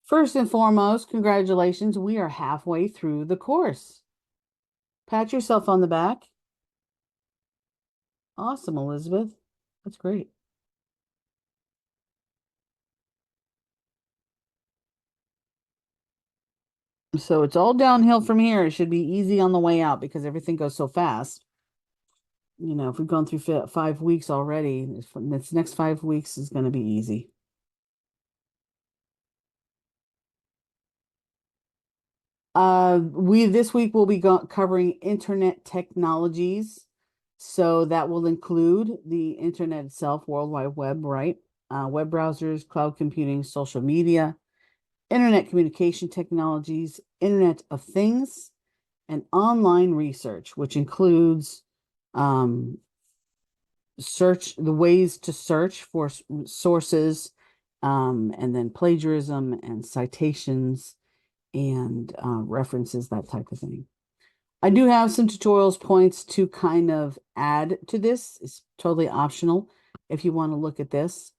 First and foremost, congratulations. We are halfway through the course. Pat yourself on the back. Awesome, Elizabeth. That's great. So it's all downhill from here. It should be easy on the way out because everything goes so fast. If we've gone through 5 weeks already, this next 5 weeks is going to be easy. We this week will be covering internet technologies. So that will include the internet itself, World Wide Web, right? Web browsers, cloud computing, social media, internet communication technologies, Internet of Things, and online research, which includes um, the ways to search for sources, and then plagiarism and citations and references, that type of thing. I do have some tutorials points to kind of add to this. It's totally optional if you want to look at this.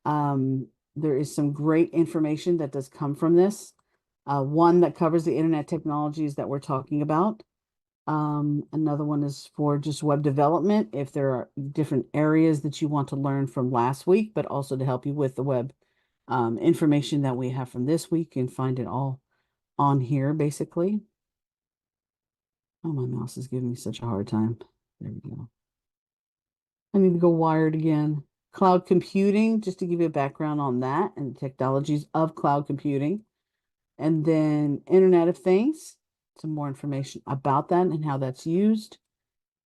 There is some great information that does come from this. One that covers the internet technologies that we're talking about. Another one is for just web development, if there are different areas that you want to learn from last week, but also to help you with the web information that we have from this week, and find it all on here, basically. Oh, my mouse is giving me such a hard time. There we go. I need to go wired again. Cloud computing, just to give you a background on that and the technologies of cloud computing. And then Internet of Things, some more information about that and how that's used.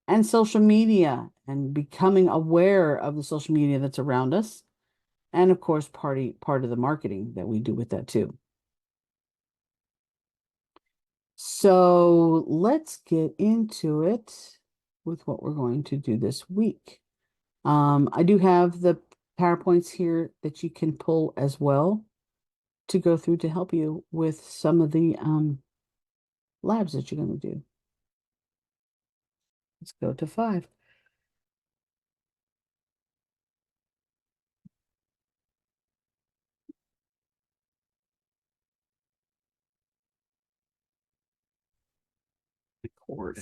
And social media and becoming aware of the social media that's around us. And of course, part of the marketing that we do with that too. So let's get into it with what we're going to do this week. I do have the PowerPoints here that you can pull as well to go through to help you with some of the labs that you're going to do. Let's go to 5. Record.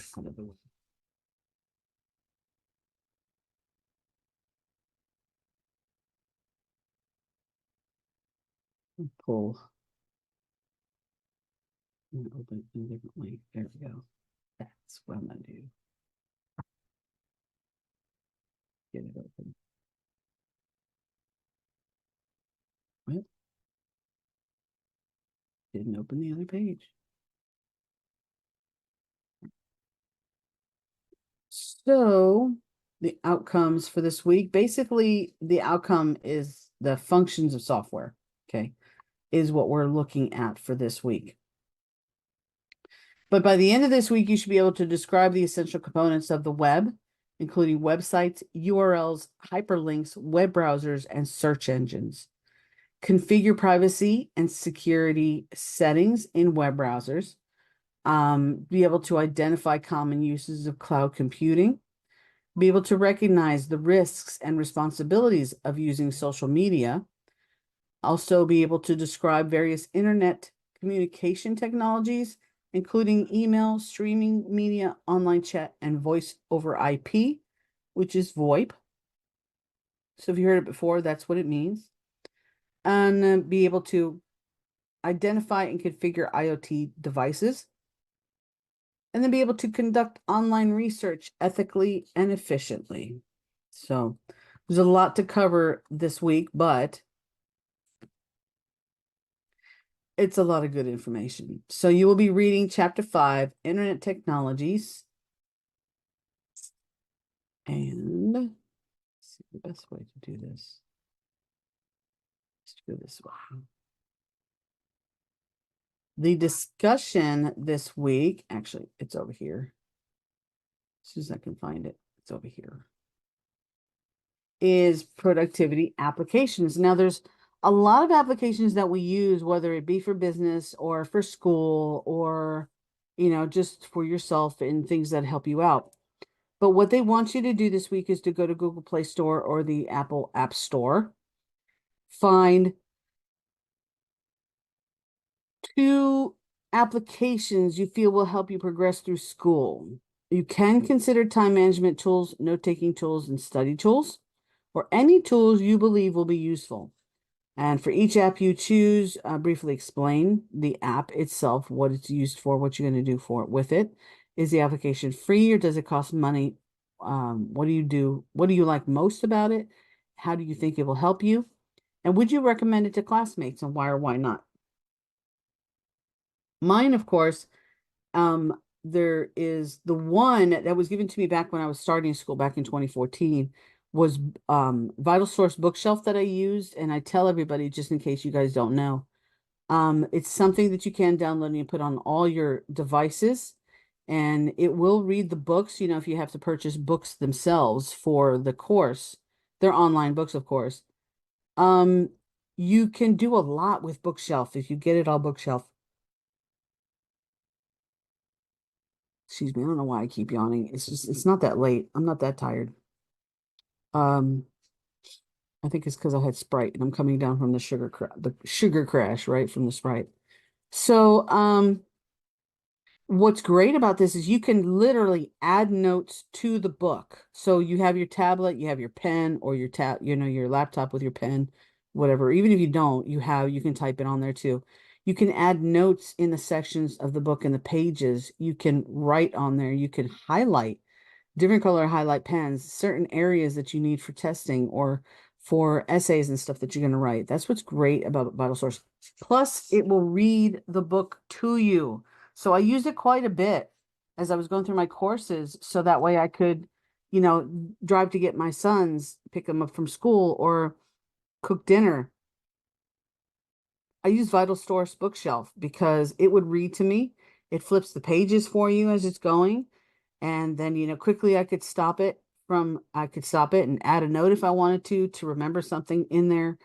Pull and open indifferently. There we go. That's what I'm going to do. Get it open. Well, didn't open the other page. So the outcomes for this week, basically the outcome is the functions of software, okay, is what we're looking at for this week. But by the end of this week, you should be able to describe the essential components of the web, including websites, URLs, hyperlinks, web browsers, and search engines. Configure privacy and security settings in web browsers. Be able to identify common uses of cloud computing. Be able to recognize the risks and responsibilities of using social media. Also be able to describe various internet communication technologies, including email, streaming media, online chat, and voice over IP, which is VoIP. So if you heard it before, that's what it means. And be able to identify and configure IoT devices. And then be able to conduct online research ethically and efficiently. So there's a lot to cover this week, but it's a lot of good information. So you will be reading Chapter 5, Internet Technologies. And let's see the best way to do this. Let's go this way. The discussion this week, actually, it's over here. As soon as I can find it, it's over here. Is productivity applications. Now, there's a lot of applications that we use, whether it be for business or for school or, just for yourself and things that help you out. But what they want you to do this week is to go to Google Play Store or the Apple App Store, find 2 applications you feel will help you progress through school. You can consider time management tools, note-taking tools, and study tools, or any tools you believe will be useful. And for each app you choose, briefly explain the app itself, what it's used for, what you're going to do for it with it. Is the application free or does it cost money? What do you do? What do you like most about it? How do you think it will help you? And would you recommend it to classmates, and why or why not? Mine, of course, there is the one that was given to me back when I was starting school back in 2014 was Vital Source Bookshelf that I used, and I tell everybody just in case you guys don't know. It's something that you can download and you put on all your devices, and it will read the books, if you have to purchase books themselves for the course. They're online books, of course. Um, you can do a lot with Bookshelf if you get it all Bookshelf. Excuse me, I don't know why I keep yawning. It's not that late. I'm not that tired. Um, I think it's because I had Sprite and I'm coming down from the sugar crash, right, from the Sprite. So, what's great about this is you can literally add notes to the book. So you have your tablet, you have your pen or your laptop with your pen, whatever. Even if you don't, you can type it on there too. You can add notes in the sections of the book and the pages. You can write on there. You can highlight different color highlight pens, certain areas that you need for testing or for essays and stuff that you're going to write. That's what's great about Vital Source. Plus, it will read the book to you. So I used it quite a bit as I was going through my courses, so that way I could, drive to get my sons, pick them up from school, or cook dinner. I use Vital Source Bookshelf because it would read to me. It flips the pages for you as it's going. And then, quickly I could stop it and add a note if I wanted to remember something in there.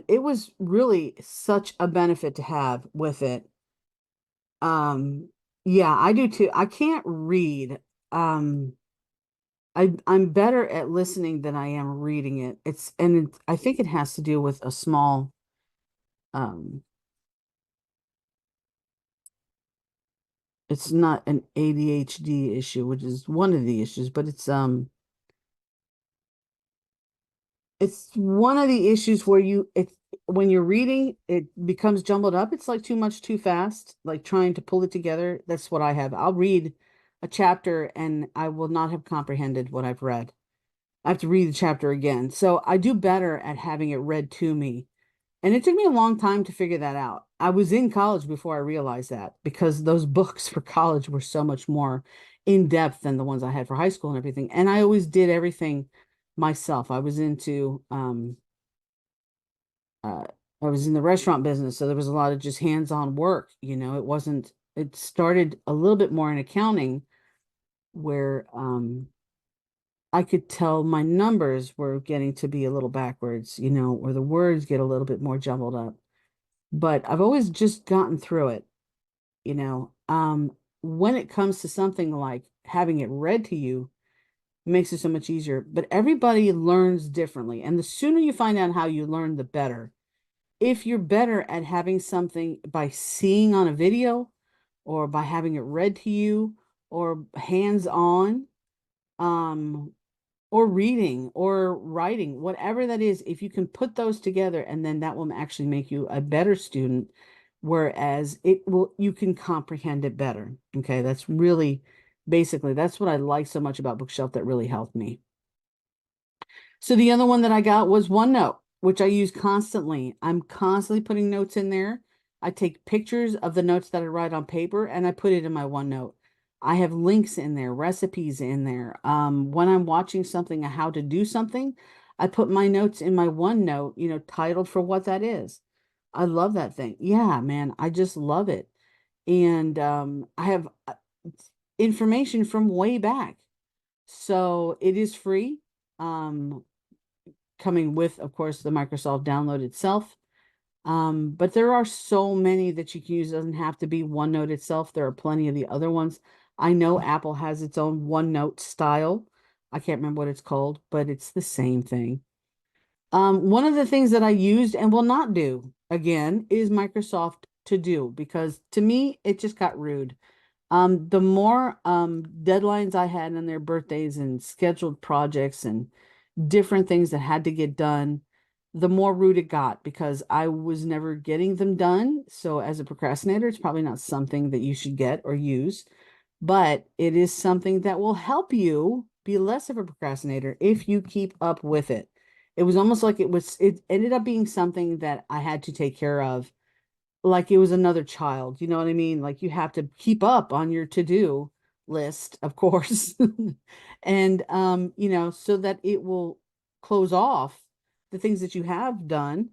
It was really such a benefit to have with it. Yeah, I do too. I can't read. Um, I'm better at listening than I am reading it. I think it has to do with a small, um, it's not an ADHD issue, which is one of the issues, but it's one of the issues where it's when you're reading, it becomes jumbled up. It's like too much too fast, like trying to pull it together. That's what I have. I'll read a chapter and I will not have comprehended what I've read. I have to read the chapter again. So I do better at having it read to me. And it took me a long time to figure that out. I was in college before I realized that because those books for college were so much more in depth than the ones I had for high school and everything. And I always did everything myself. Uh, I was in the restaurant business, so there was a lot of just hands-on work. It started a little bit more in accounting where I could tell my numbers were getting to be a little backwards, or the words get a little bit more jumbled up. But I've always just gotten through it, you know. When it comes to something like having it read to you, it makes it so much easier. But everybody learns differently, and the sooner you find out how you learn, the better. If you're better at having something by seeing on a video or by having it read to you or hands-on, um, or reading or writing, whatever that is, if you can put those together and then that will actually make you a better student, whereas you can comprehend it better. Okay, that's really basically that's what I like so much about Bookshelf that really helped me. So the other one that I got was OneNote, which I use constantly. I'm constantly putting notes in there. I take pictures of the notes that I write on paper and I put it in my OneNote. I have links in there, recipes in there. When I'm watching something, how to do something, I put my notes in my OneNote, titled for what that is. I love that thing. Yeah, man, I just love it. And I have information from way back. So it is free. Um, Coming with, of course, the Microsoft download itself. But there are so many that you can use. It doesn't have to be OneNote itself. There are plenty of the other ones. I know Apple has its own OneNote style. I can't remember what it's called, but it's the same thing. One of the things that I used and will not do again is Microsoft to do because to me it just got rude. The more deadlines I had on their birthdays and scheduled projects and different things that had to get done, the more rude it got because I was never getting them done. So as a procrastinator, it's probably not something that you should get or use, but it is something that will help you be less of a procrastinator if you keep up with it. It was almost like it ended up being something that I had to take care of like it was another child. You know what I mean? Like you have to keep up on your to-do list, of course. And so that it will close off the things that you have done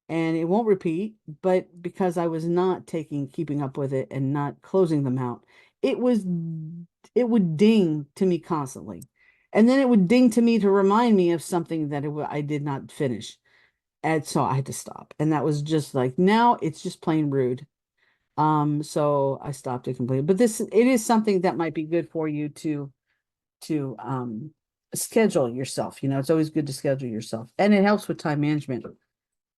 and it won't repeat. But because I was not keeping up with it and not closing them out, it was it would ding to me constantly. And then it would ding to me to remind me of something that I did not finish. And so I had to stop. And that was just like now it's just plain rude. So I stopped it completely. But it is something that might be good for you to schedule yourself. It's always good to schedule yourself. And it helps with time management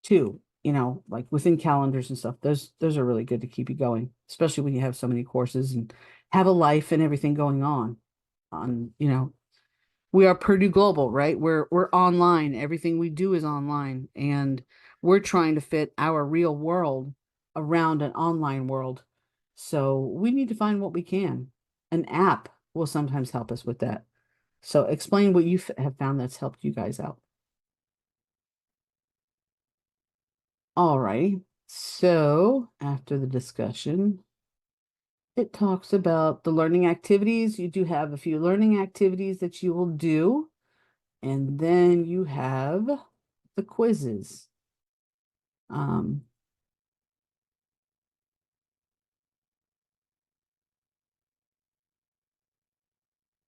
too, like within calendars and stuff. Those are really good to keep you going, especially when you have so many courses and have a life and everything going on. We are Purdue Global, right? We're online. Everything we do is online, and we're trying to fit our real world around an online world. So we need to find what we can. An app will sometimes help us with that. So explain what you have found that's helped you guys out. All right. So after the discussion, it talks about the learning activities. You do have a few learning activities that you will do. And then you have the quizzes. Um,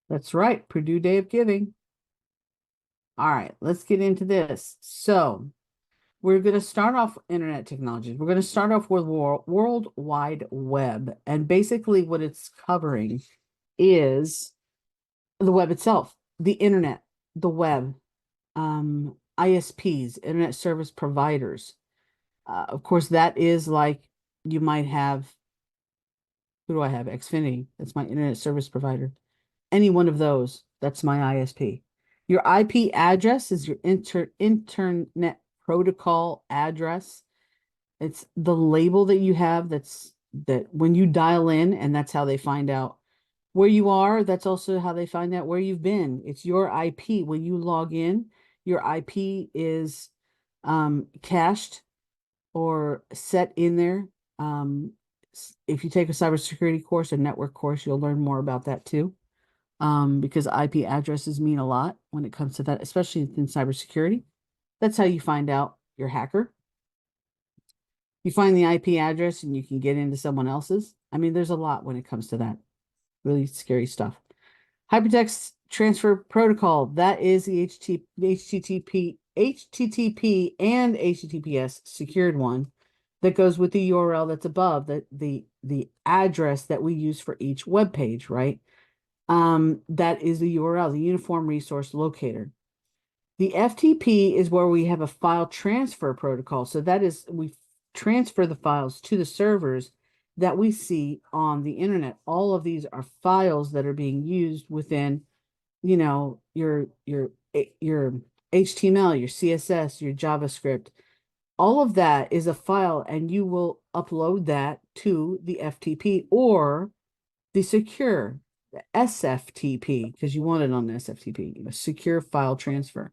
that's right, Purdue Day of Giving. All right, let's get into this. So we're going to start off internet technologies. We're going to start off with World Wide Web. And basically what it's covering is the web itself, the internet, the web, ISPs, internet service providers. Of course, that is like you might have, who do I have? Xfinity. That's my internet service provider. Any one of those, that's my ISP. Your IP address is your internet protocol address. It's the label that you have that when you dial in, and that's how they find out where you are. That's also how they find out where you've been. It's your IP. When you log in, your IP is cached or set in there. Um, if you take a cybersecurity course, a network course, you'll learn more about that too. Because IP addresses mean a lot when it comes to that, especially in cybersecurity. That's how you find out you're a hacker. You find the IP address and you can get into someone else's. I mean, there's a lot when it comes to that. Really scary stuff. Hypertext Transfer Protocol, that is the HTTP and HTTPS secured one that goes with the URL that's above the address that we use for each web page, right? That is the URL, the Uniform Resource Locator. The FTP is where we have a file transfer protocol. So that is, we transfer the files to the servers that we see on the internet. All of these are files that are being used within, your HTML, your CSS, your JavaScript. All of that is a file, and you will upload that to the FTP or the secure, the SFTP, because you want it on the SFTP, a secure file transfer.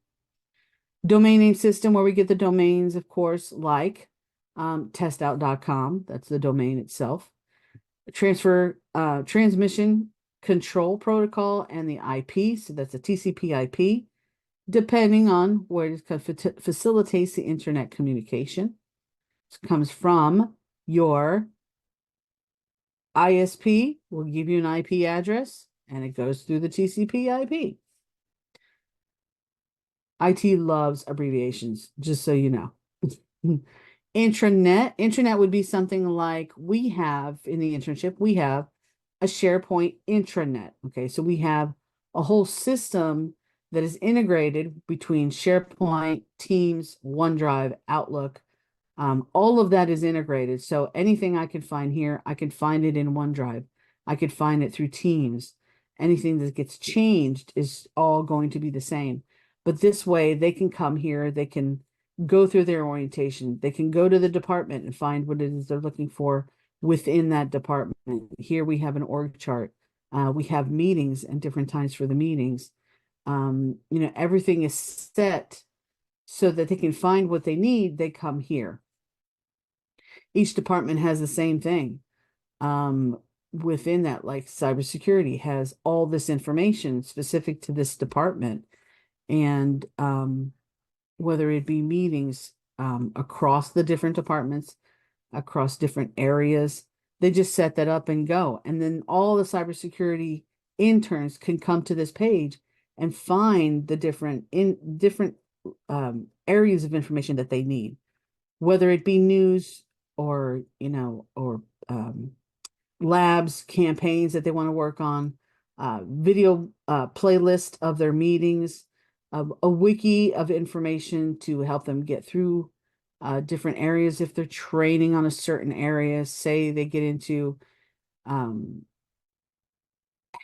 Domain name system, where we get the domains, of course, like testout.com. That's the domain itself. Transmission control protocol and the IP. So that's a TCP IP, depending on where it facilitates the internet communication. It comes from your ISP, will give you an IP address, and it goes through the TCP IP. IT loves abbreviations, just so you know. Intranet would be something like we have in the internship, we have a SharePoint intranet. Okay, so we have a whole system that is integrated between SharePoint, Teams, OneDrive, Outlook, All of that is integrated. So anything I can find here, I can find it in OneDrive. I could find it through Teams. Anything that gets changed is all going to be the same. But this way, they can come here, they can go through their orientation, they can go to the department and find what it is they're looking for within that department. Here we have an org chart. We have meetings and different times for the meetings. Everything is set so that they can find what they need. They come here. Each department has the same thing. Within that, like cybersecurity has all this information specific to this department. And whether it be meetings across the different departments, across different areas, they just set that up and go. And then all the cybersecurity interns can come to this page and find the different areas of information that they need, whether it be news or labs, campaigns that they want to work on, video playlist of their meetings, a wiki of information to help them get through different areas. If they're training on a certain area, say they get into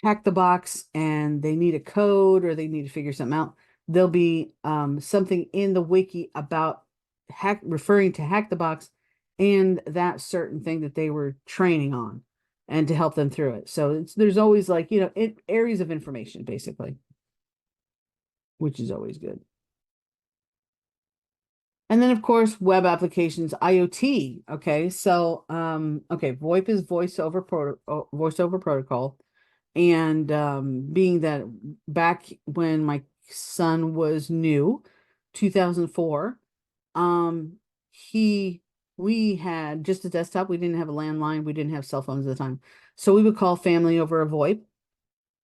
hack the box and they need a code or they need to figure something out, there'll be something in the wiki about referring to hack the box and that certain thing that they were training on and to help them through it. So there's always like, areas of information basically, which is always good. And then of course, web applications, IoT. Okay. So, VoIP is voice over protocol. And being that back when my son was new, 2004, we had just a desktop. We didn't have a landline. We didn't have cell phones at the time. So we would call family over a VoIP.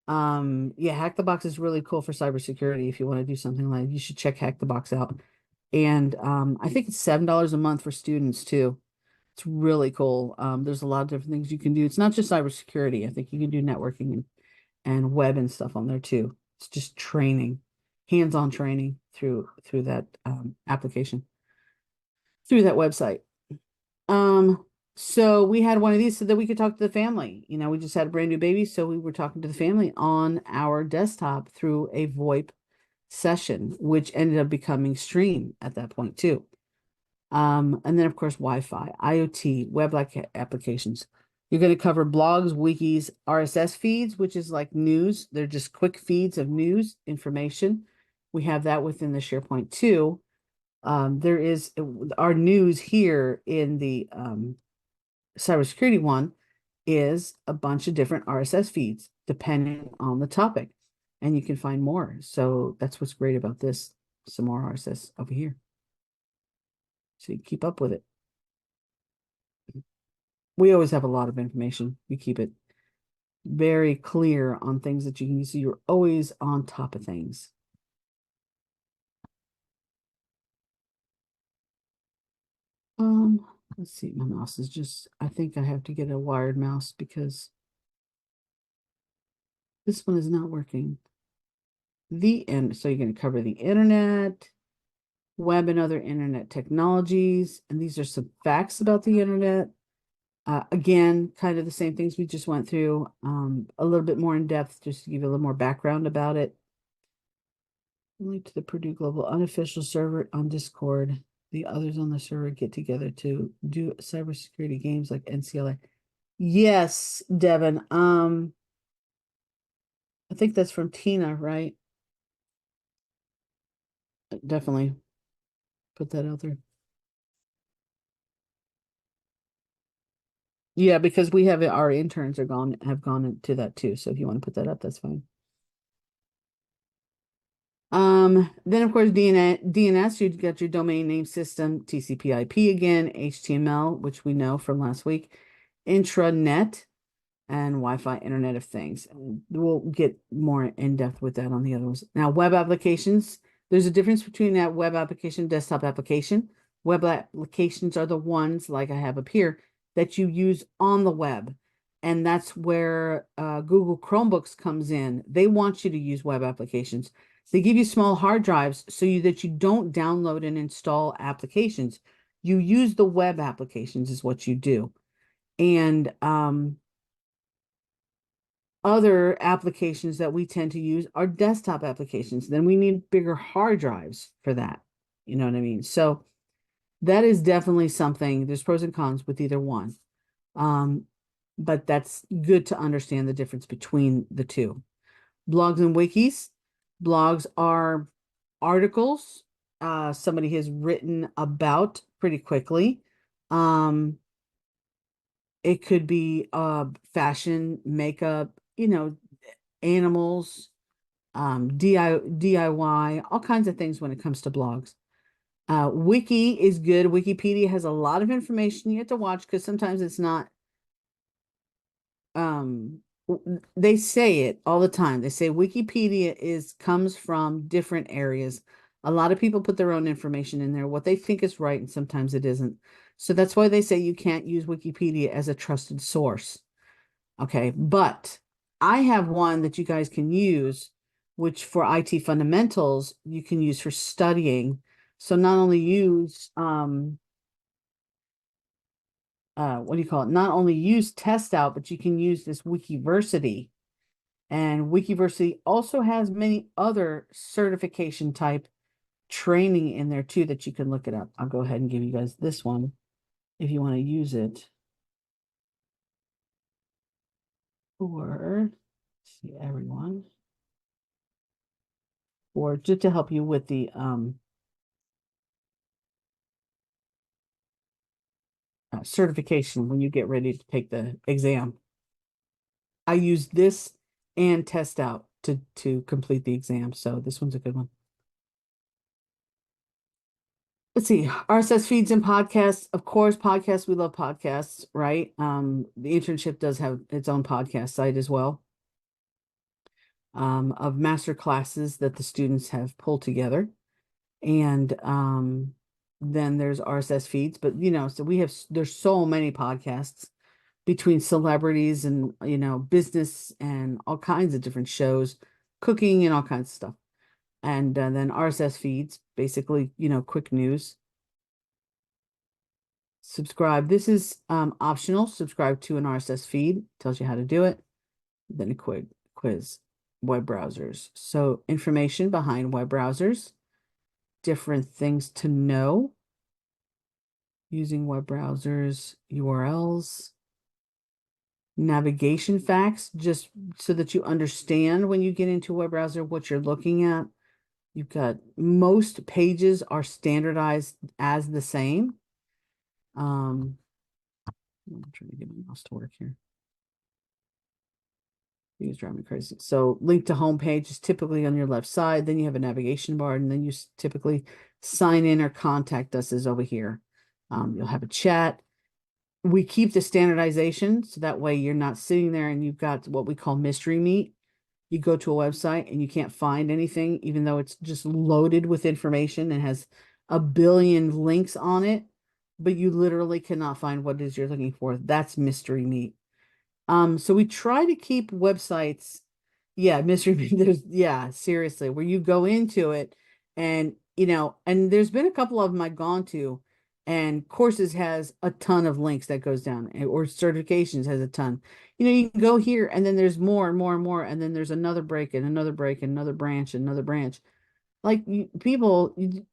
Yeah, Hack the Box is really cool for cybersecurity. If you want to do something like, you should check Hack the Box out. And I think it's $7 a month for students too. It's really cool. There's a lot of different things you can do. It's not just cybersecurity. I think you can do networking and web and stuff on there too. It's just training, hands-on training through that application, through that website. So we had one of these so that we could talk to the family. We just had a brand new baby, so we were talking to the family on our desktop through a VoIP session, which ended up becoming Stream at that point too. And then of course, Wi-Fi, IoT, web applications. You're going to cover blogs, wikis, RSS feeds, which is like news. They're just quick feeds of news information. We have that within the SharePoint too. There is our news here in the cybersecurity one is a bunch of different RSS feeds depending on the topic, and you can find more. So that's what's great about this. Some more RSS over here, so you keep up with it. We always have a lot of information. We keep it very clear on things that you can use. So you're always on top of things. Let's see, my mouse is just, I think I have to get a wired mouse because this one is not working. So you're going to cover the internet, web and other internet technologies. And these are some facts about the internet. Again, kind of the same things we just went through, a little bit more in depth, just to give you a little more background about it. Link to the Purdue Global unofficial server on Discord. The others on the server get together to do cybersecurity games like NCLA. Yes, Devin. I think that's from Tina, right? Definitely put that out there. Yeah, because we have our interns have gone into that too. So if you want to put that up, that's fine. Then of course DNS, you've got your domain name system, TCP/IP again, HTML, which we know from last week, intranet, and Wi-Fi Internet of Things. We'll get more in depth with that on the other ones. Now, web applications, there's a difference between that web application, desktop application. Web applications are the ones like I have up here that you use on the web. And that's where Google Chromebooks comes in. They want you to use web applications. They give you small hard drives so that you don't download and install applications. You use the web applications is what you do. And other applications that we tend to use are desktop applications. Then we need bigger hard drives for that. You know what I mean? So that is definitely something. There's pros and cons with either one. Um, but that's good to understand the difference between the two. Blogs and wikis. Blogs are articles somebody has written about pretty quickly. Um, it could be fashion, makeup, animals, DIY, all kinds of things when it comes to blogs. Wiki is good. Wikipedia has a lot of information you have to watch because sometimes it's not um they say it all the time. They say Wikipedia comes from different areas. A lot of people put their own information in there, what they think is right, and sometimes it isn't. So that's why they say you can't use Wikipedia as a trusted source. Okay, but I have one that you guys can use, which for IT fundamentals, you can use for studying. So not only use what do you call it? Not only use TestOut, but you can use this Wikiversity. And Wikiversity also has many other certification type training in there too that you can look it up. I'll go ahead and give you guys this one if you want to use it. Or see everyone. Or just to help you with the certification when you get ready to take the exam. I use this and TestOut to complete the exam. So this one's a good one. Let's see, RSS feeds and podcasts. Of course, podcasts, we love podcasts, right? The internship does have its own podcast site as well, of master classes that the students have pulled together. And then there's RSS feeds, but so there's so many podcasts between celebrities and business and all kinds of different shows, cooking and all kinds of stuff. And then RSS feeds, basically, quick news. Subscribe. This is optional. Subscribe to an RSS feed. Tells you how to do it. Then a quiz. Web browsers. So information behind web browsers, different things to know using web browsers, URLs, navigation facts, just so that you understand when you get into a web browser what you're looking at. You've got most pages are standardized as the same. I'm trying to get my mouse to work here. These drive me crazy. So link to homepage is typically on your left side. Then you have a navigation bar, and then you typically sign in or contact us is over here. You'll have a chat. We keep the standardization so that way you're not sitting there and you've got what we call mystery meat. You go to a website and you can't find anything, even though it's just loaded with information and has a billion links on it, but you literally cannot find what it is you're looking for. That's mystery meat. So we try to keep websites, yeah, mystery meat. Yeah, seriously, where you go into it and and there's been a couple of them I've gone to, and courses has a ton of links that goes down, or certifications has a ton. You can go here and then there's more and more and more, and then there's another break and another break and another branch and another branch. Like people, you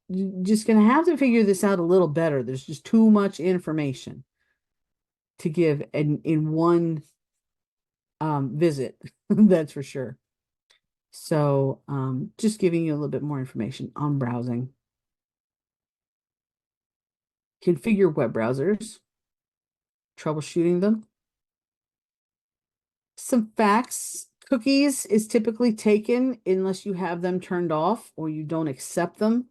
just gonna have to figure this out a little better. There's just too much information to give in one visit. That's for sure. So just giving you a little bit more information on browsing. Configure web browsers, troubleshooting them. Some facts. Cookies is typically taken unless you have them turned off or you don't accept them.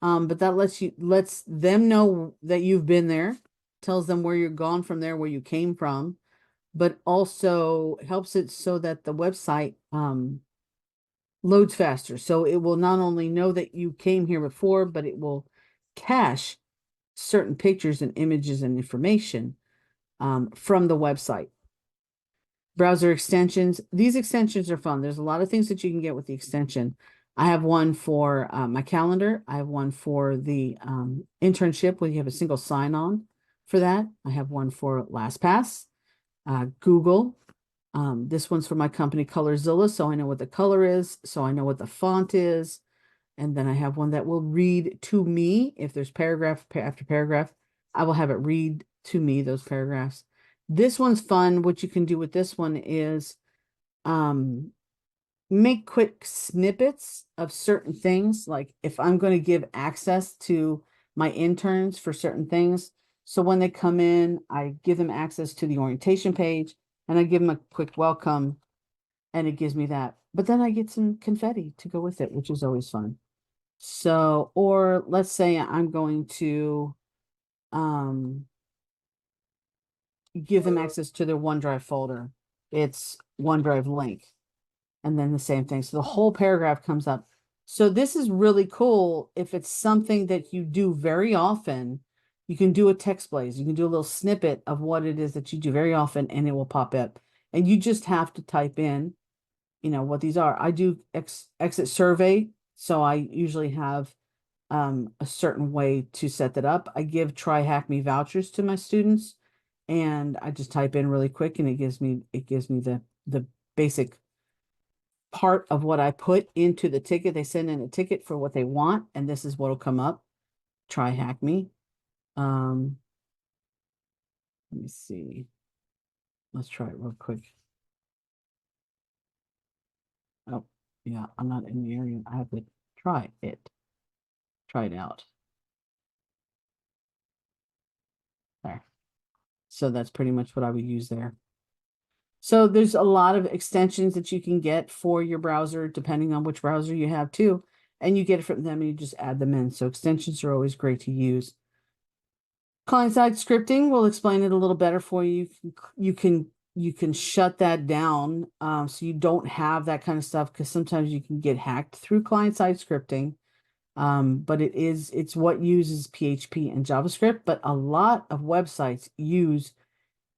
But that lets them know that you've been there, tells them where you're gone from there, where you came from, but also helps it so that the website loads faster. So it will not only know that you came here before, but it will cache certain pictures and images and information from the website. Browser extensions. These extensions are fun. There's a lot of things that you can get with the extension. I have one for my calendar. I have one for the internship where you have a single sign-on for that. I have one for LastPass, Google. This one's for my company, Colorzilla, so I know what the color is, so I know what the font is. And then I have one that will read to me. If there's paragraph after paragraph, I will have it read to me those paragraphs. This one's fun. What you can do with this one is um, make quick snippets of certain things. Like if I'm going to give access to my interns for certain things. So when they come in, I give them access to the orientation page and I give them a quick welcome and it gives me that. But then I get some confetti to go with it, which is always fun. So, or let's say I'm going to um, give them access to their OneDrive folder. It's OneDrive link, and then the same thing. So the whole paragraph comes up. So this is really cool. If it's something that you do very often, you can do a text blaze. You can do a little snippet of what it is that you do very often, and it will pop up. And you just have to type in, what these are. I do exit survey, so I usually have a certain way to set that up. I give Try Hack Me vouchers to my students, and I just type in really quick, and it gives me the basic part of what I put into the ticket. They send in a ticket for what they want, and this is what'll come up. Try Hack Me. Um, Let me see. Let's try it real quick. Oh, yeah, I'm not in the area. I have to try it. Try it out. There. So that's pretty much what I would use there. So there's a lot of extensions that you can get for your browser, depending on which browser you have too. And you get it from them and you just add them in. So extensions are always great to use. Client-side scripting will explain it a little better for you. You can shut that down so you don't have that kind of stuff because sometimes you can get hacked through client-side scripting. But it's what uses PHP and JavaScript, but a lot of websites use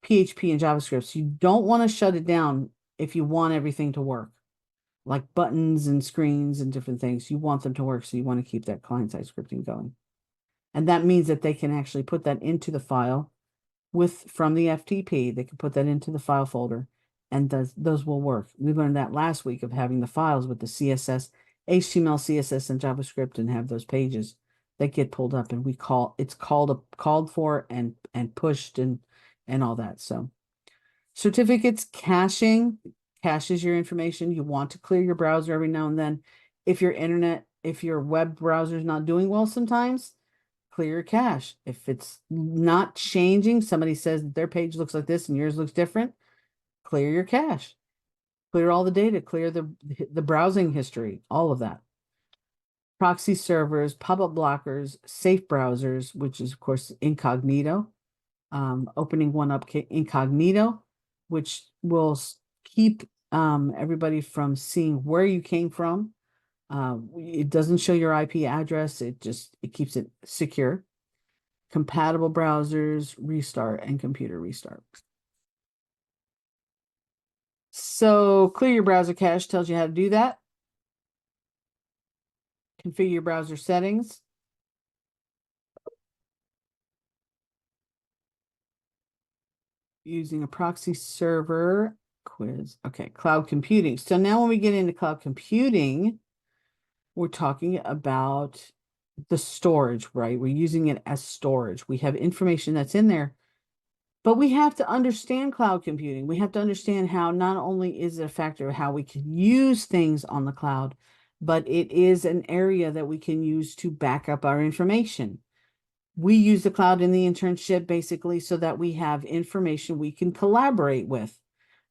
PHP and JavaScript. So you don't want to shut it down if you want everything to work, like buttons and screens and different things. You want them to work, so you want to keep that client-side scripting going. And that means that they can actually put that into the file from the FTP. They can put that into the file folder, and those will work. We learned that last week of having the files with the CSS, HTML, CSS, and JavaScript, and have those pages that get pulled up, and it's called for and pushed and all that. So certificates caching caches your information. You want to clear your browser every now and then. If your web browser is not doing well sometimes, clear your cache. If it's not changing, somebody says that their page looks like this and yours looks different, clear your cache. Clear all the data, clear the browsing history, all of that. Proxy servers, pop-up blockers, safe browsers, which is of course incognito. Opening one up incognito, which will keep everybody from seeing where you came from. It doesn't show your IP address. It keeps it secure. Compatible browsers, restart, and computer restart. So clear your browser cache tells you how to do that. Configure your browser settings. Using a proxy server quiz. Okay, cloud computing. So now when we get into cloud computing, we're talking about the storage, right? We're using it as storage. We have information that's in there, but we have to understand cloud computing. We have to understand how not only is it a factor of how we can use things on the cloud, but it is an area that we can use to back up our information. We use the cloud in the internship basically so that we have information we can collaborate with.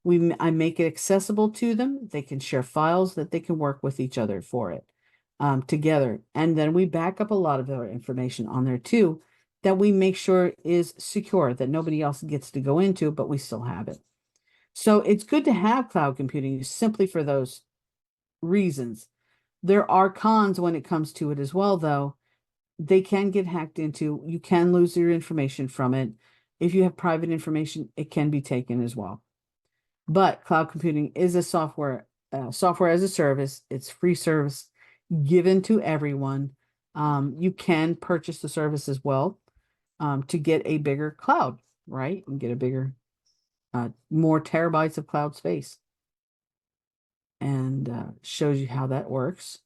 I make it accessible to them. They can share files that they can work with each other for it together. And then we back up a lot of our information on there too that we make sure is secure, that nobody else gets to go into, but we still have it. So it's good to have cloud computing simply for those reasons. There are cons when it comes to it as well, though. They can get hacked into. You can lose your information from it. If you have private information, it can be taken as well. But cloud computing is a software as a service. It's free service. given to everyone. You can purchase the service as well to get a bigger cloud, right? And get a bigger, more terabytes of cloud space, and shows you how that works.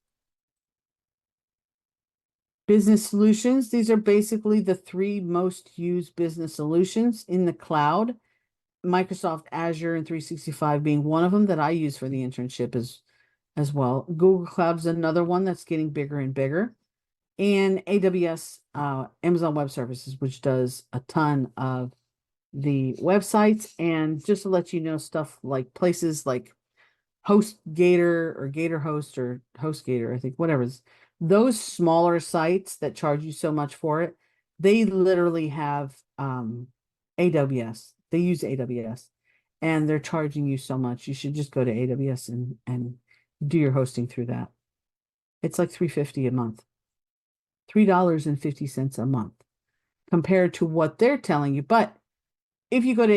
Business solutions, these are basically the three most used business solutions in the cloud. Microsoft Azure and 365 being one of them that I use for the internship as well. Google Cloud is another one that's getting bigger and bigger. And AWS, Amazon Web Services, which does a ton of the websites. And just to let you know, stuff like places like HostGator or GatorHost or HostGator, I think, whatever. Those smaller sites that charge you so much for it, they literally have AWS. They use AWS and they're charging you so much. You should just go to AWS and do your hosting through that. It's like $3.50 a month, $3.50 a month compared to what they're telling you. But if you go to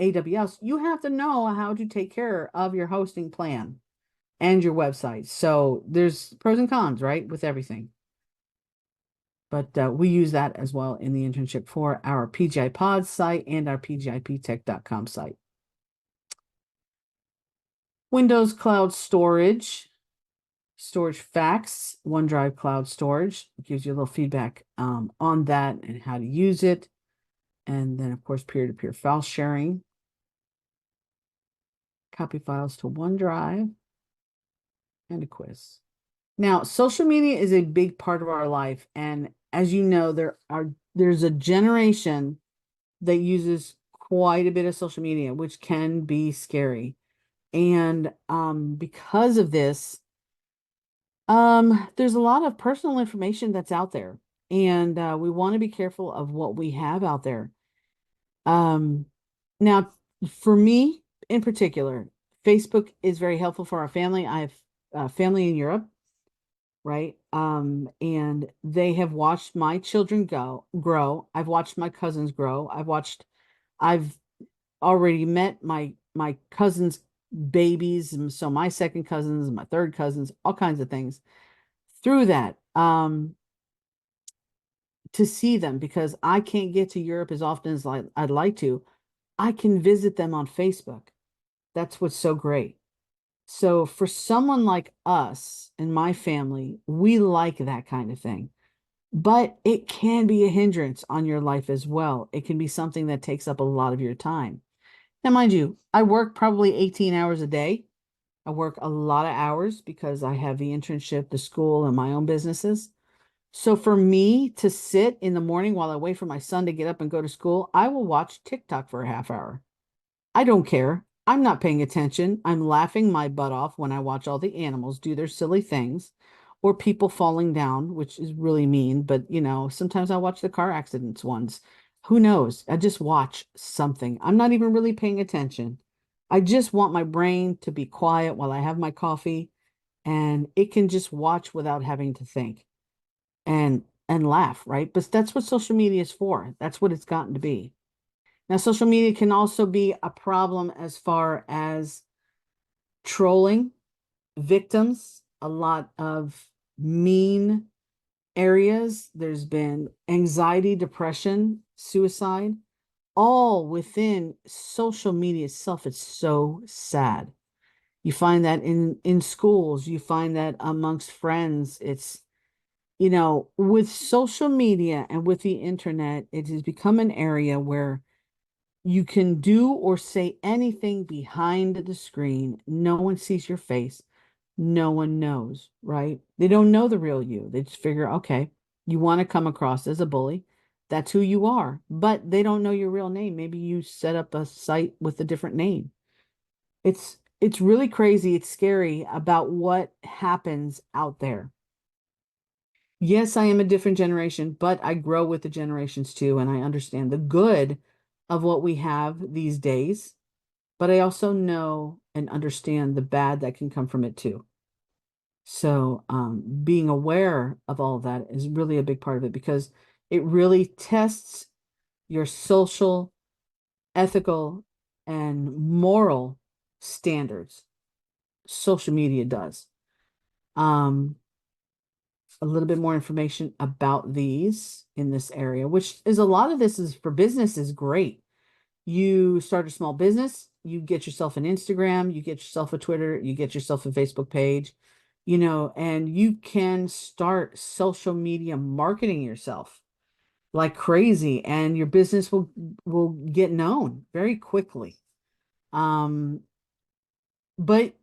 AWS, you have to know how to take care of your hosting plan and your website. So there's pros and cons, right, with everything. But we use that as well in the internship for our PGI Pod site and our PGIPtech.com site. Windows Cloud Storage, Storage Facts, OneDrive Cloud Storage gives you a little feedback on that and how to use it. And then, of course, peer-to-peer file sharing. Copy files to OneDrive and a quiz. Now, social media is a big part of our life. And as you know, there's a generation that uses quite a bit of social media, which can be scary. And because of this, there's a lot of personal information that's out there. And we want to be careful of what we have out there. Now, for me in particular, Facebook is very helpful for our family. I have family in Europe, right? And they have watched my children grow. I've watched my cousins grow. I've already met my cousins' babies, and so my second cousins, my third cousins, all kinds of things through that. To see them because I can't get to Europe as often as I'd like to. I can visit them on Facebook. That's what's so great. So for someone like us and my family, we like that kind of thing. But it can be a hindrance on your life as well. It can be something that takes up a lot of your time. Now, mind you, I work probably 18 hours a day. I work a lot of hours because I have the internship, the school, and my own businesses. So for me to sit in the morning while I wait for my son to get up and go to school, I will watch TikTok for a half hour. I don't care. I'm not paying attention. I'm laughing my butt off when I watch all the animals do their silly things or people falling down, which is really mean. But, sometimes I watch the car accidents ones. Who knows? I just watch something. I'm not even really paying attention. I just want my brain to be quiet while I have my coffee and it can just watch without having to think and laugh, right? But that's what social media is for. That's what it's gotten to be. Now, social media can also be a problem as far as trolling victims, a lot of mean areas. There's been anxiety, depression, suicide, all within social media itself. It's so sad. You find that in schools, you find that amongst friends. It's, with social media and with the internet, it has become an area where you can do or say anything behind the screen. No one sees your face. No one knows, right? They don't know the real you. They just figure, okay, you want to come across as a bully. That's who you are. But they don't know your real name. Maybe you set up a site with a different name. It's really crazy. It's scary about what happens out there. Yes, I am a different generation, but I grow with the generations too, and I understand the good of what we have these days, but I also know and understand the bad that can come from it too. So, being aware of all of that is really a big part of it because it really tests your social, ethical, and moral standards. Social media does. Um, a little bit more information about these in this area, which is a lot of this is for business is great. You start a small business, you get yourself an Instagram, you get yourself a Twitter, you get yourself a Facebook page, and you can start social media marketing yourself like crazy, and your business will get known very quickly. Um, but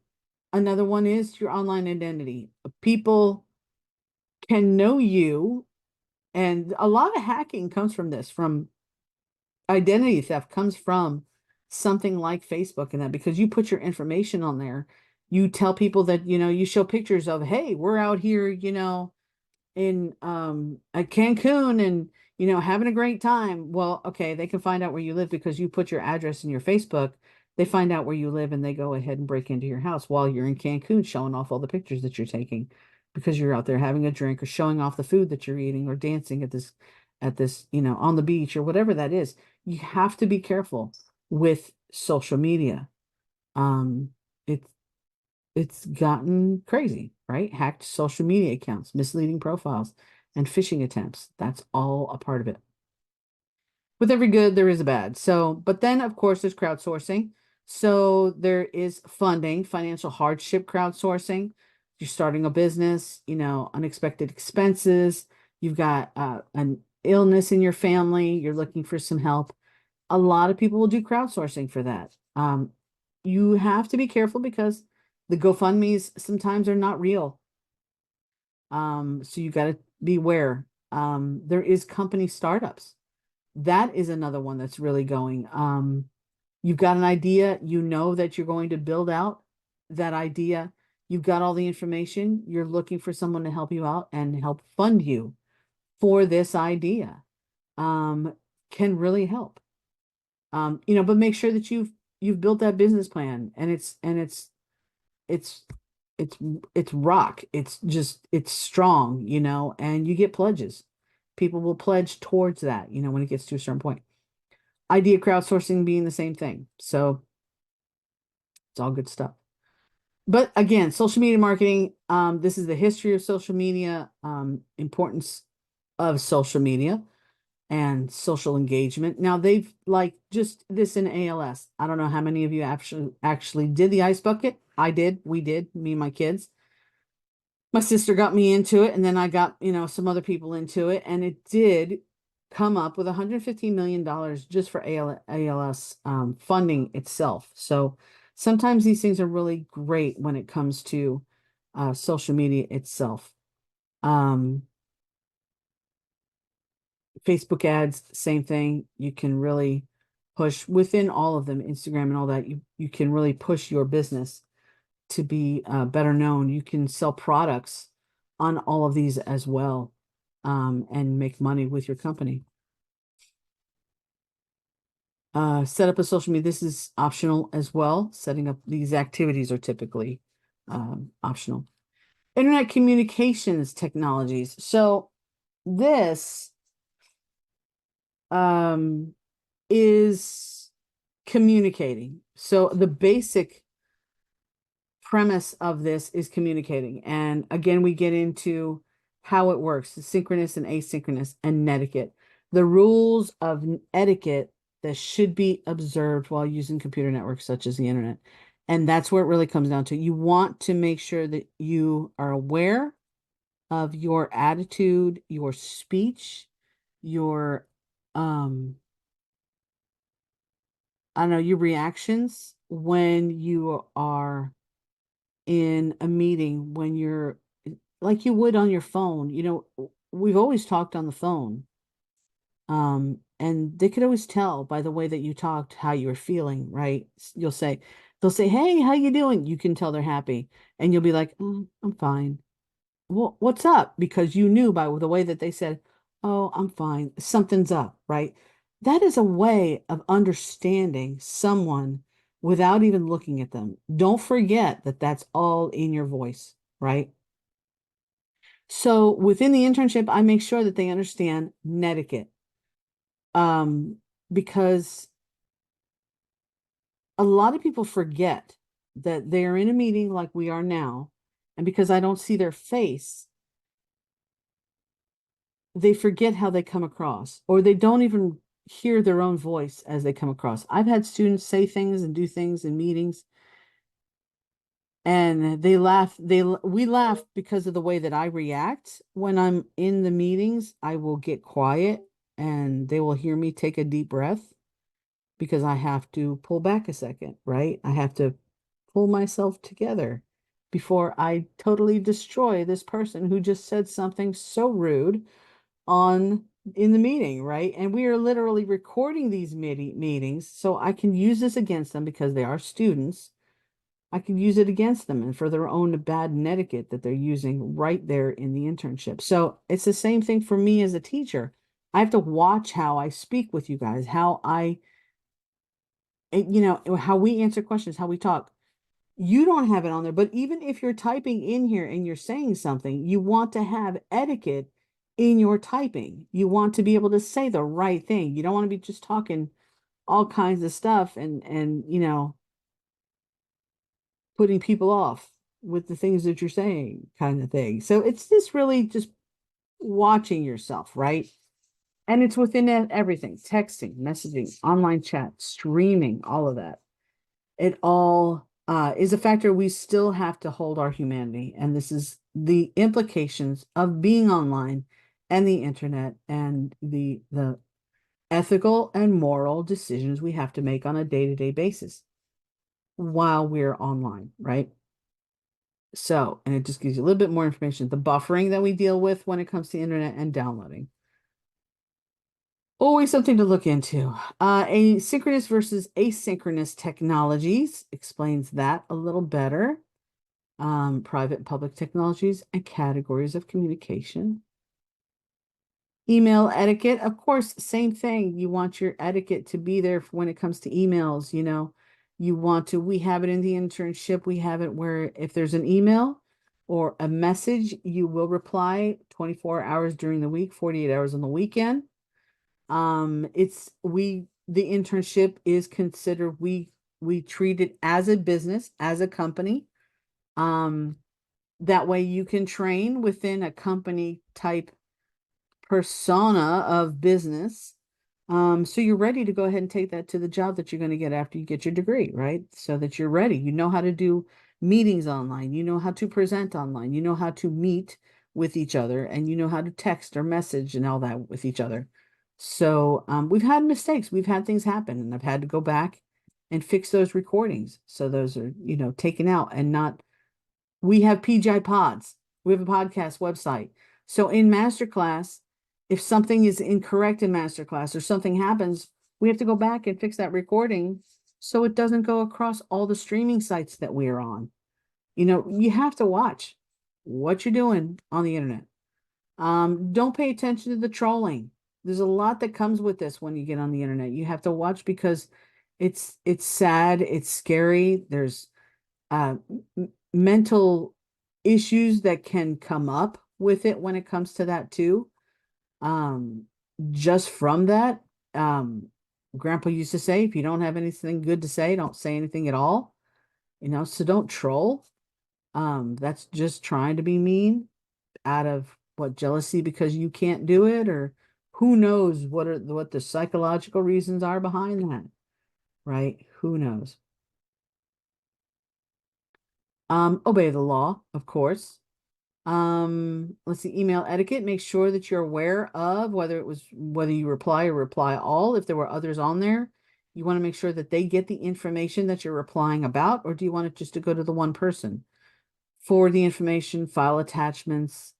another one is your online identity. People can know you, and a lot of hacking comes from this, from identity theft comes from something like Facebook and that, because you put your information on there, you tell people that, you show pictures of, hey, we're out here, in at Cancun and having a great time. Well, okay, they can find out where you live because you put your address in your Facebook. They find out where you live and they go ahead and break into your house while you're in Cancun showing off all the pictures that you're taking because you're out there having a drink or showing off the food that you're eating or dancing at this, on the beach or whatever that is. You have to be careful with social media. Um, it's it's gotten crazy, right? Hacked social media accounts, misleading profiles, and phishing attempts. That's all a part of it. With every good, there is a bad. So, but then of course, there's crowdsourcing. So there is funding, financial hardship crowdsourcing. You're starting a business, unexpected expenses. You've got an illness in your family. You're looking for some help. A lot of people will do crowdsourcing for that. You have to be careful because the GoFundMe's sometimes are not real. So you got to beware. There is company startups. That is another one that's really going. You've got an idea, you know that you're going to build out that idea. You've got all the information. You're looking for someone to help you out and help fund you for this idea. Can really help. But make sure that you've built that business plan and it's it's it's rock. It's strong, and you get pledges. People will pledge towards that, when it gets to a certain point. Idea crowdsourcing being the same thing. So it's all good stuff. But again, social media marketing, this is the history of social media, importance of social media and social engagement. Now they've like just this in ALS. I don't know how many of you actually did the ice bucket. I did. We did. Me and my kids. My sister got me into it, and then I got some other people into it, and it did come up with $115 million just for ALS funding itself. So sometimes these things are really great when it comes to social media itself. Um, Facebook ads, same thing. You can really push within all of them, Instagram and all that. You can really push your business to be better known. You can sell products on all of these as well, and make money with your company. Set up a social media. This is optional as well. Setting up these activities are typically optional. Internet communications technologies. So this um, is communicating. So the basic premise of this is communicating. And again, we get into how it works, the synchronous and asynchronous and netiquette. The rules of etiquette that should be observed while using computer networks such as the internet. And that's where it really comes down to. You want to make sure that you are aware of your attitude, your speech, your I don't know, your reactions when you are in a meeting, when you're like you would on your phone. We've always talked on the phone. And they could always tell by the way that you talked how you were feeling, right? They'll say, "Hey, how you doing?" You can tell they're happy, and you'll be like, "I'm fine." Well, what's up? Because you knew by the way that they said, "Oh, I'm fine." Something's up, right? That is a way of understanding someone without even looking at them. Don't forget that that's all in your voice, right? So within the internship, I make sure that they understand netiquette. Um, because a lot of people forget that they're in a meeting like we are now, and because I don't see their face, they forget how they come across, or they don't even hear their own voice as they come across. I've had students say things and do things in meetings, and they laugh. We laugh because of the way that I react when I'm in the meetings. I will get quiet, and they will hear me take a deep breath because I have to pull back a second, right? I have to pull myself together before I totally destroy this person who just said something so rude on in the meeting, right? And we are literally recording these meetings so I can use this against them because they are students. I can use it against them and for their own bad etiquette that they're using right there in the internship. So it's the same thing for me as a teacher. I have to watch how I speak with you guys, how how we answer questions, how we talk. You don't have it on there, but even if you're typing in here and you're saying something, you want to have etiquette in your typing. You want to be able to say the right thing. You don't want to be just talking all kinds of stuff and putting people off with the things that you're saying kind of thing. So it's just really just watching yourself, right? And it's within everything, texting, messaging, online chat, streaming, all of that. It all is a factor we still have to hold our humanity. And this is the implications of being online and the internet and the ethical and moral decisions we have to make on a day-to-day basis while we're online, right? So, and it just gives you a little bit more information. The buffering that we deal with when it comes to the internet and downloading. Always something to look into. Asynchronous versus asynchronous technologies explains that a little better. Private and public technologies and categories of communication. Email etiquette, of course, same thing. You want your etiquette to be there when it comes to emails, You want to, we have it in the internship, we have it where if there's an email or a message, you will reply 24 hours during the week, 48 hours on the weekend. The internship is considered, we treat it as a business, as a company. Um, that way you can train within a company type persona of business. So you're ready to go ahead and take that to the job that you're going to get after you get your degree, right? So that you're ready. You know how to do meetings online. You know how to present online. You know how to meet with each other and you know how to text or message and all that with each other. So we've had mistakes. We've had things happen and I've had to go back and fix those recordings. So those are, taken out and not we have PGI Pods. We have a podcast website. So in Masterclass, if something is incorrect in Masterclass or something happens, we have to go back and fix that recording so it doesn't go across all the streaming sites that we are on. You have to watch what you're doing on the internet. Don't pay attention to the trolling. There's a lot that comes with this when you get on the internet. You have to watch because it's sad, it's scary. There's uh, mental issues that can come up with it when it comes to that too. Um, just from that, um, Grandpa used to say, if you don't have anything good to say, don't say anything at all. So don't troll. That's just trying to be mean out of what jealousy because you can't do it, or who knows what the psychological reasons are behind that, right? Who knows? Obey the law, of course. Let's see, email etiquette. Make sure that you're aware of whether you reply or reply all. If there were others on there, you want to make sure that they get the information that you're replying about, or do you want it just to go to the one person? Forward the information, file attachments,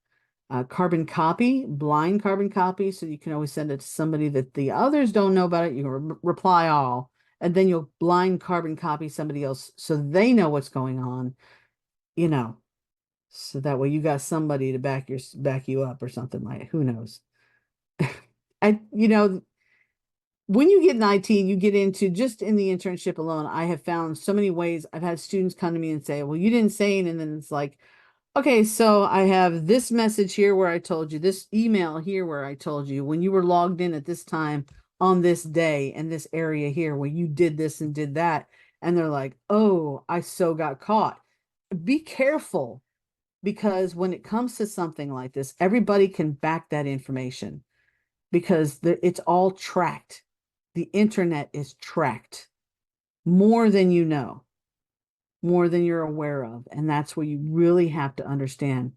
carbon copy, blind carbon copy, so you can always send it to somebody that the others don't know about it. You can reply all, and then you'll blind carbon copy somebody else so they know what's going on, you know. So that way you got somebody to back you up or something like who knows. When you get in IT and you get into just in the internship alone, I have found so many ways. I've had students come to me and say, well, you didn't say it. And then it's like, okay, so I have this message here where I told you, this email here where I told you when you were logged in at this time on this day and this area here where you did this and did that. And they're like, oh, I so got caught. Be careful because when it comes to something like this, everybody can back that information because it's all tracked. The internet is tracked more than you know, more than you're aware of. And that's where you really have to understand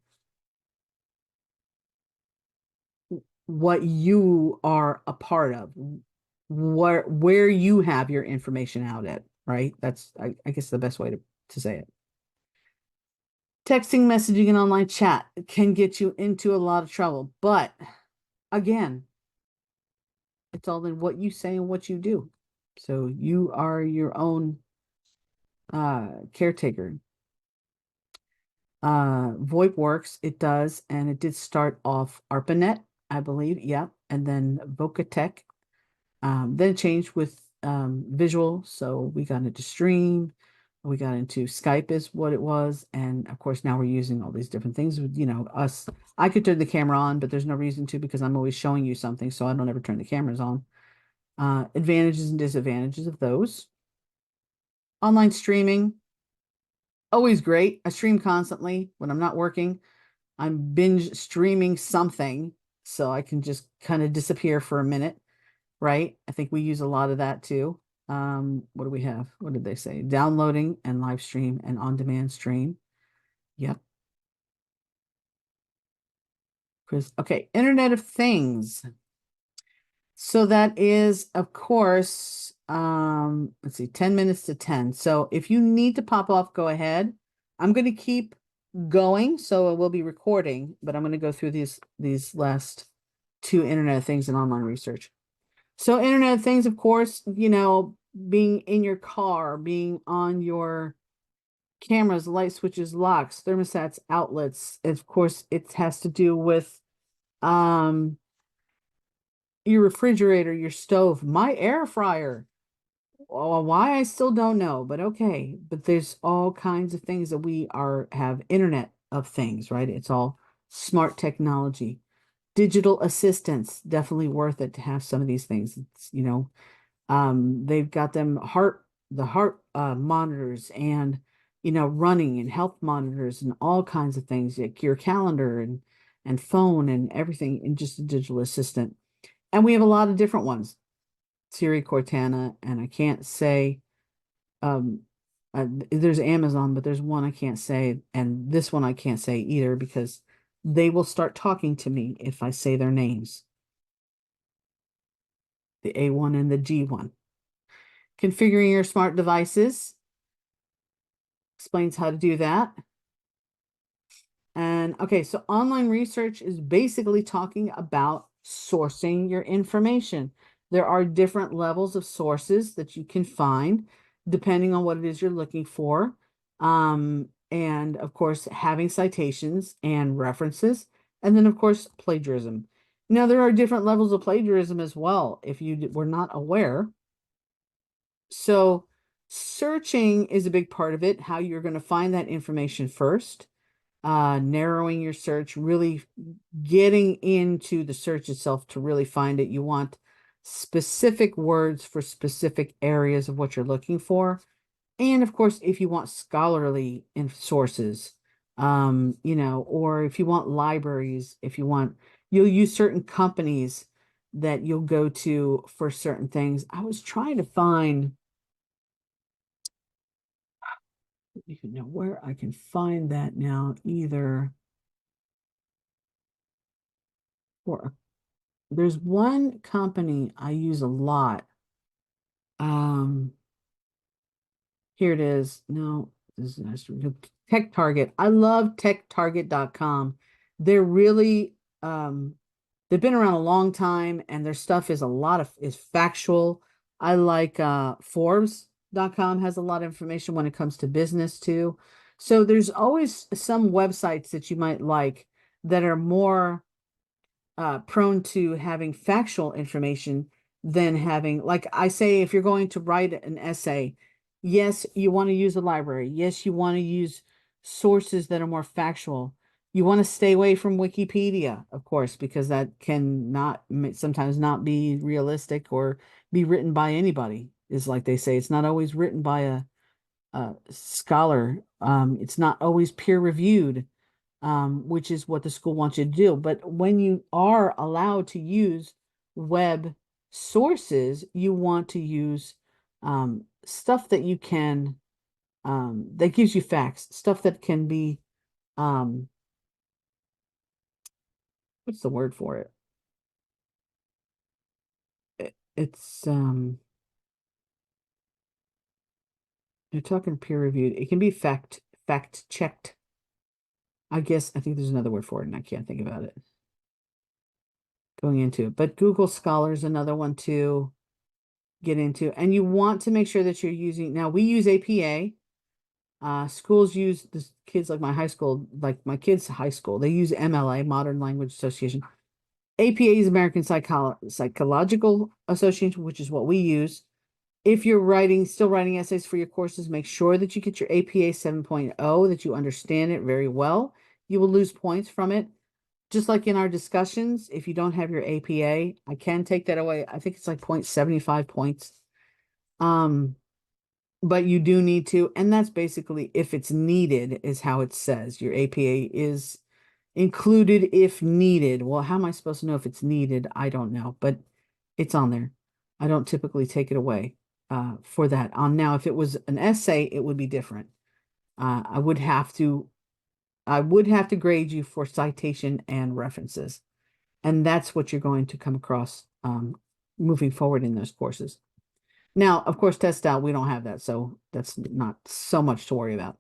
what you are a part of, where you have your information out at, right? That's, I guess, the best way to say it. Texting, messaging, and online chat can get you into a lot of trouble. But again, it's all in what you say and what you do. So you are your own caretaker. VoIP works, it does, and it did start off ARPANET, I believe, yeah, and then Vocatech. Then it changed with visual, so we got into Stream, we got into Skype is what it was, and of course now we're using all these different things. You know, us, I could turn the camera on, but there's no reason to because I'm always showing you something, so I don't ever turn the cameras on. Advantages and disadvantages of those. Online streaming, always great. I stream constantly when I'm not working. I'm binge streaming something so I can just kind of disappear for a minute, right? I think we use a lot of that too. What do we have? What did they say? Downloading and live stream and on-demand stream. Yep. Chris. Okay, Internet of Things. So that is, of course, let's see, 10 minutes to 10. So if you need to pop off, go ahead. I'm going to keep going, so it will be recording, but I'm going to go through these last two Internet of Things and online research. So Internet of Things, of course, you know, being in your car, being on your cameras, light switches, locks, thermostats, outlets. Of course, it has to do with um your refrigerator, your stove, my air fryer. Why I still don't know, but okay. But there's all kinds of things that we are have Internet of Things, right? It's all smart technology. Digital assistants, definitely worth it to have some of these things. It's, you know, they've got them the heart monitors and you know running and health monitors and all kinds of things like your calendar and phone and everything in just a digital assistant. And we have a lot of different ones. Siri, Cortana, and I can't say um there's Amazon, but there's one I can't say, and this one I can't say either because they will start talking to me if I say their names. The A1 and the G1. Configuring your smart devices explains how to do that. And okay, so online research is basically talking about sourcing your information. There are different levels of sources that you can find depending on what it is you're looking for. And of course, having citations and references, and then of course, plagiarism. Now, there are different levels of plagiarism as well, if you were not aware. So, searching is a big part of it, how you're going to find that information first, narrowing your search, really getting into the search itself to really find it. You want specific words for specific areas of what you're looking for. And of course, if you want scholarly sources, you know, or if you want libraries, if you want, you'll use certain companies that you'll go to for certain things. I was trying to find, you know, where I can find that now, either for, there's one company I use a lot. Um, Here it is. No, this is nice. Tech Target. I love techtarget.com. They're really they've been around a long time and their stuff is a lot of is factual. I like Forbes.com has a lot of information when it comes to business too. So there's always some websites that you might like that are more prone to having factual information than having, like I say, if you're going to write an essay, yes, you want to use a library. Yes, you want to use sources that are more factual. You want to stay away from Wikipedia, of course, because that can not sometimes not be realistic or be written by anybody. Is like they say, it's not always written by a scholar. It's not always peer reviewed. which is what the school wants you to do. But when you are allowed to use web sources, you want to use stuff that you can, that gives you facts, stuff that can be, um, what's the word for it? It's, you're talking peer reviewed. It can be fact checked. I think there's another word for it, and I can't think about it going into it. But Google Scholar is another one to get into. And you want to make sure that you're using, now we use APA. Schools use this, kids like my high school, like my kids' high school, they use MLA, Modern Language Association. APA is American Psychological Association, which is what we use. If you're still writing essays for your courses, make sure that you get your APA 7.0, that you understand it very well. You will lose points from it. Just like in our discussions, if you don't have your APA, I can take that away. I think it's like 0.75 points. But you do need to, and that's basically if it's needed, is how it says. Your APA is included if needed. Well, how am I supposed to know if it's needed? I don't know, but it's on there. I don't typically take it away for that. Now, if it was an essay, it would be different. I would have to grade you for citation and references. And that's what you're going to come across moving forward in those courses. Now, of course, TestOut, we don't have that, so that's not so much to worry about.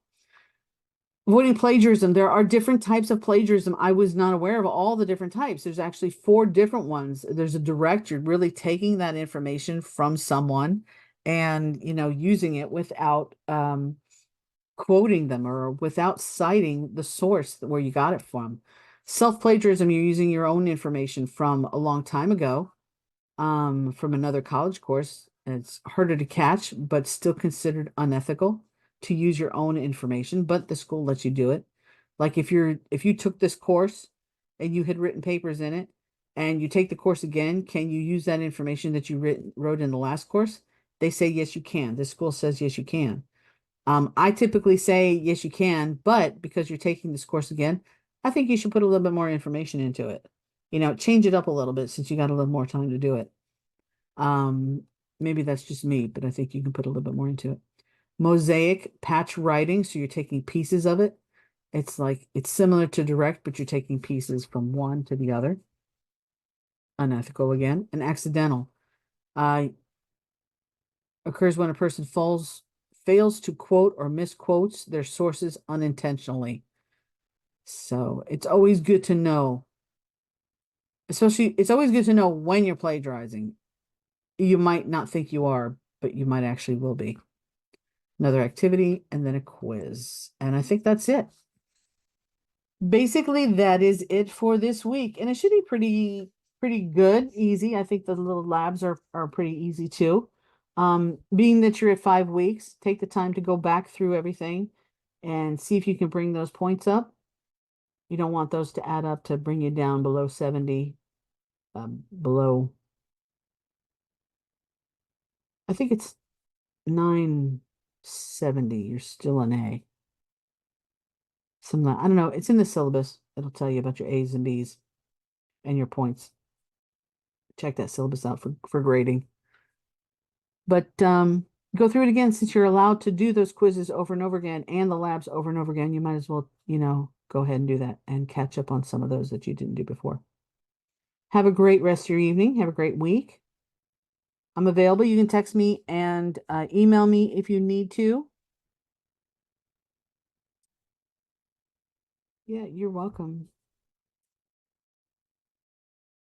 Avoiding plagiarism. There are different types of plagiarism. I was not aware of all the different types. There's actually 4 different ones. There's a direct, you're really taking that information from someone and, using it without quoting them or without citing the source where you got it from. Self-plagiarism, you're using your own information from a long time ago, from another college course. It's harder to catch, but still considered unethical to use your own information, but the school lets you do it. Like if you took this course and you had written papers in it and you take the course again, can you use that information that you wrote in the last course? They say yes, you can. The school says yes, you can. I typically say yes, you can, but because you're taking this course again, I think you should put a little bit more information into it. Change it up a little bit since you got a little more time to do it. Um, Maybe that's just me, but I think you can put a little bit more into it. Mosaic patch writing, so you're taking pieces of it. It's similar to direct, but you're taking pieces from one to the other. Unethical again. And accidental occurs when a person fails to quote or misquotes their sources unintentionally. So it's always good to know, especially it's always good to know when you're plagiarizing. You might not think you are, but you might actually will be. Another activity, and then a quiz. And I think that's it. Basically, that is it for this week. And it should be pretty good, easy. I think the little labs are pretty easy too. Being that you're at 5 weeks, take the time to go back through everything and see if you can bring those points up. You don't want those to add up to bring you down below 70, below, I think it's 970. You're still an A. I don't know. It's in the syllabus. It'll tell you about your A's and B's and your points. Check that syllabus out for grading. But go through it again since you're allowed to do those quizzes over and over again and the labs over and over again. You might as well, go ahead and do that and catch up on some of those that you didn't do before. Have a great rest of your evening. Have a great week. I'm available. You can text me and email me if you need to. Yeah, you're welcome.